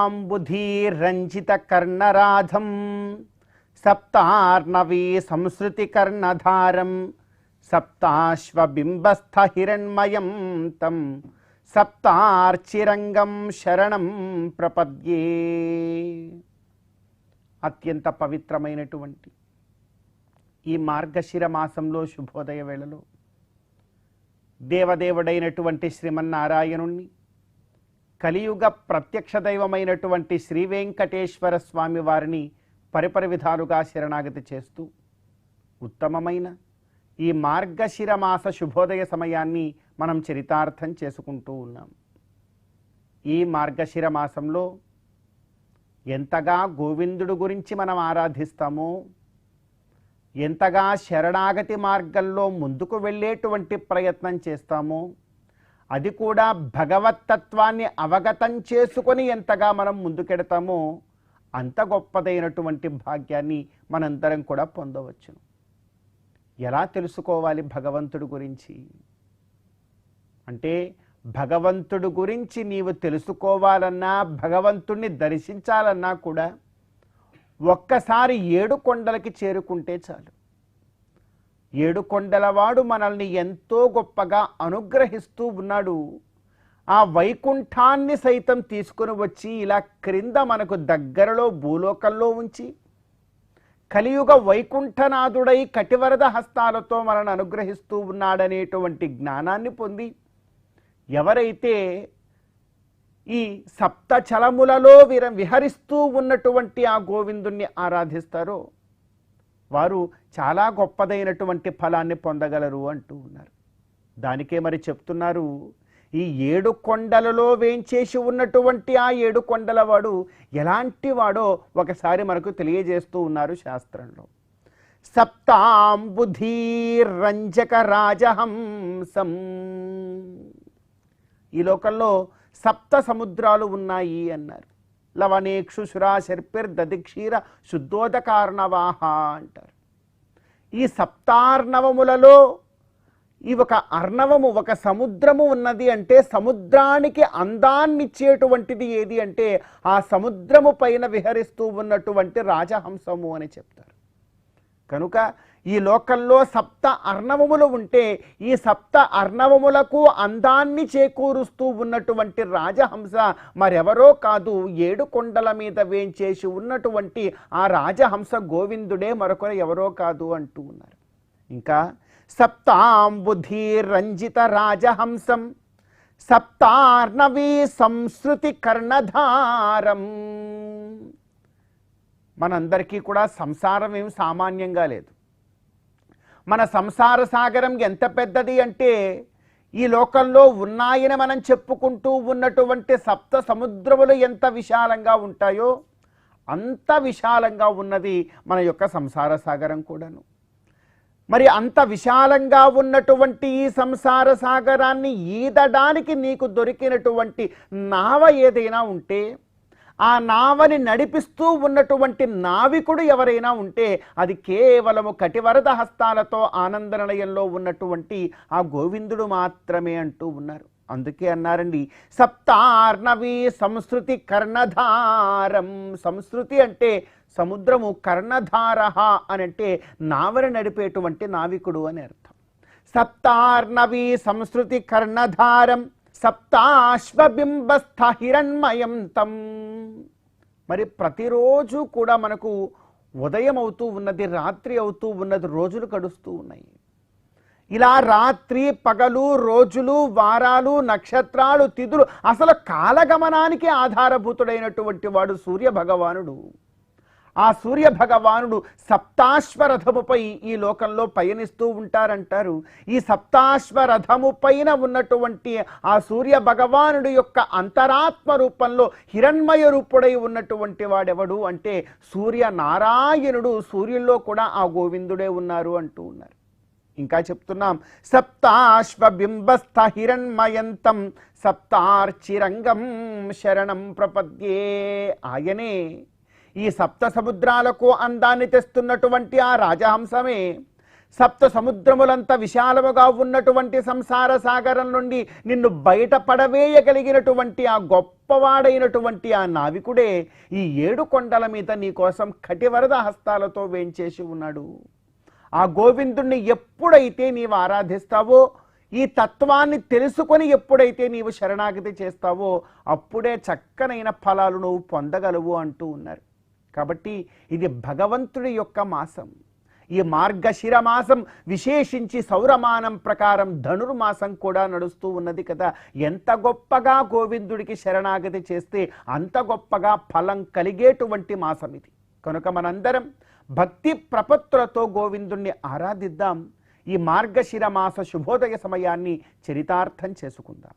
సప్తాంబుధీరంజిత కర్ణరాధం సప్తార్ణవీ సంస్కృతి కర్ణధారం సప్తాశ్వబింబస్థ హిరణ్మయం తం సప్తార్చిరంగం శరణం ప్రపద్యే. అత్యంత పవిత్రమైనటువంటి ఈ మార్గశిర మాసంలో శుభోదయ వేళలో దేవదేవుడైనటువంటి శ్రీమన్నారాయణుణ్ణి, కలియుగ ప్రత్యక్ష దైవమైనటువంటి శ్రీ వెంకటేశ్వర స్వామి వారిని పరిపరి విధాలుగా శరణాగతి చేస్తూ ఉత్తమమైన ఈ మార్గశిర మాస శుభోదయ సమయాన్ని మనం చరితార్థం చేసుకుంటూ ఉన్నాం. ఈ మార్గశిర మాసంలో ఎంతగా గోవిందుడు గురించి మనం ఆరాధిస్తామో, ఎంతగా శరణాగతి మార్గంలో ముందుకు వెళ్ళేటువంటి ప్రయత్నం చేస్తామో, అది కూడా భగవత్తత్వాన్ని అవగతం చేసుకొని ఎంతగా మనం ముందుకెడతామో అంత గొప్పదైనటువంటి భాగ్యాన్ని మనందరం కూడా పొందవచ్చును. ఎలా తెలుసుకోవాలి భగవంతుడి గురించి అంటే, భగవంతుడి గురించి నీవు తెలుసుకోవాలన్నా, భగవంతుణ్ణి దర్శించాలన్నా కూడా ఒక్కసారి 7 కొండలకి చేరుకుంటే చాలు. 7 కొండలవాడు మనల్ని ఎంతో గొప్పగా అనుగ్రహిస్తూ ఉన్నాడు. ఆ వైకుంఠాన్ని సైతం తీసుకుని వచ్చి ఇలా క్రింద మనకు దగ్గరలో భూలోకంలో ఉంచి కలియుగ వైకుంఠనాథుడై కటివరద హస్తాలతో మనల్ని అనుగ్రహిస్తూ ఉన్నాడనేటువంటి జ్ఞానాన్ని పొంది ఎవరైతే ఈ సప్తచలములలో విహరిస్తూ ఉన్నటువంటి ఆ గోవిందుణ్ణి ఆరాధిస్తారో వారు చాలా గొప్పదైనటువంటి ఫలాన్ని పొందగలరు అంటూ ఉన్నారు. దానికే మరి చెప్తున్నారు, ఈ 7 కొండలలో వేంచేసి ఉన్నటువంటి ఆ 7 కొండల వాడు ఎలాంటి వాడో ఒకసారి మనకు తెలియజేస్తూ ఉన్నారు శాస్త్రంలో. సప్తాంబుధీరంజక రాజహంసం. ఈ లోకంలో 7 సముద్రాలు ఉన్నాయి అన్నారు. లవణేక్షు శురాశర్పిర్దధిక్షీర శుద్ధోదకార్ణవాహ అంటారు. ఈ సప్తార్ణవములలో ఈ ఒక అర్ణవము, ఒక సముద్రము ఉన్నది అంటే సముద్రానికి అందాన్నిచ్చేటువంటిది ఏది అంటే ఆ సముద్రము పైన విహరిస్తూ ఉన్నటువంటి రాజహంసము అని చెప్తారు. కనుక ఈ లోకంలో 7 అర్ణవములు ఉంటే ఈ 7 అర్ణవములకు అందాన్ని చేకూరుస్తూ ఉన్నటువంటి రాజహంస మరెవరో కాదు, 7 కొండల మీద వేంచేసి ఉన్నటువంటి ఆ రాజహంస గోవిందుడే, మరొకరు ఎవరో కాదు అంటూ ఉన్నారు. ఇంకా సప్తాంబుధీరంజిత రాజహంసం సప్తార్ణవీ సంస్కృతి కర్ణధారం. మనందరికీ కూడా సంసారం ఏమి సామాన్యంగా లేదు. మన సంసార సాగరం ఎంత పెద్దది అంటే ఈ లోకంలో ఉన్నాయని మనం చెప్పుకుంటూ ఉన్నటువంటి 7 సముద్రములు ఎంత విశాలంగా ఉంటాయో అంత విశాలంగా ఉన్నది మన యొక్క సంసార సాగరం కూడాను. మరి అంత విశాలంగా ఉన్నటువంటి ఈ సంసార సాగరాన్ని ఈదడానికి నీకు దొరికినటువంటి నావ ఏదైనా ఉంటే, ఆ నావని నడిపిస్తూ ఉన్నటువంటి నావికుడు ఎవరైనా ఉంటే అది కేవలము కటివరద హస్తాలతో ఆనంద నిలయంలో ఉన్నటువంటి ఆ గోవిందుడు మాత్రమే అంటూ ఉన్నారు. అందుకే అన్నారండి, సప్తార్ణవీ సంస్కృతి కర్ణధారం. సంస్కృతి అంటే సముద్రము, కర్ణధార అని అంటే నావని నడిపేటువంటి నావికుడు అని అర్థం. సప్తార్ణవీ సంస్కృతి కర్ణధారం సప్తాశ్వబింబస్థ హిరణ్మయం తం. మరి ప్రతిరోజు కూడా మనకు ఉదయం అవుతూ ఉన్నది, రాత్రి అవుతూ ఉన్నది, రోజులు గడుస్తూ ఉన్నాయి. ఇలా రాత్రి పగలు, రోజులు, వారాలు, నక్షత్రాలు, తిథులు, అసలు కాలగమనానికి ఆధారభూతుడైనటువంటి వాడు సూర్య భగవానుడు. ఆ సూర్య భగవానుడు సప్తాశ్వరథముపై ఈ లోకంలో పయనిస్తూ ఉంటారంటారు. ఈ సప్తాశ్వరథము పైన ఉన్నటువంటి ఆ సూర్య భగవానుడు యొక్క అంతరాత్మ రూపంలో హిరణ్మయ రూపుడై ఉన్నటువంటి వాడెవడు అంటే సూర్యనారాయణుడు. సూర్యుల్లో కూడా ఆ గోవిందుడే ఉన్నారు అంటూ ఉన్నారు. ఇంకా చెప్తున్నాం, సప్తాశ్వబింబస్థ హిరణ్మయంతం సప్తార్చిరంగం శరణం ప్రపద్యే. ఆయనే ఈ 7 సముద్రాలకు అందాన్ని తెస్తున్నటువంటి ఆ రాజహంసమే సప్త సముద్రములంత విశాలముగా ఉన్నటువంటి సంసార సాగరం నుండి నిన్ను బయటపడవేయగలిగినటువంటి ఆ గొప్పవాడైనటువంటి ఆ నావికుడే ఈ 7 కొండల మీద నీ కోసం కటివరద హస్తాలతో వేంచేసి ఉన్నాడు. ఆ గోవిందుణ్ణి ఎప్పుడైతే నీవు ఆరాధిస్తావో, ఈ తత్వాన్ని తెలుసుకొని ఎప్పుడైతే నీవు శరణాగతి చేస్తావో అప్పుడే చక్కనైన ఫలాలు నువ్వు పొందగలవు అంటూ ఉన్నారు. కాబట్టి ఇది భగవంతుడి యొక్క మాసం. ఈ మార్గశిర మాసం విశేషించి సౌరమానం ప్రకారం ధనుర్మాసం కూడా నడుస్తూ ఉన్నది కదా. ఎంత గొప్పగా గోవిందుడికి శరణాగతి చేస్తే అంత గొప్పగా ఫలం కలిగేటువంటి మాసం ఇది. కనుక మనందరం భక్తి ప్రపత్తులతో గోవిందుణ్ణి ఆరాధిద్దాం. ఈ మార్గశిర మాస శుభోదయ సమయాన్ని చరితార్థం చేసుకుందాం.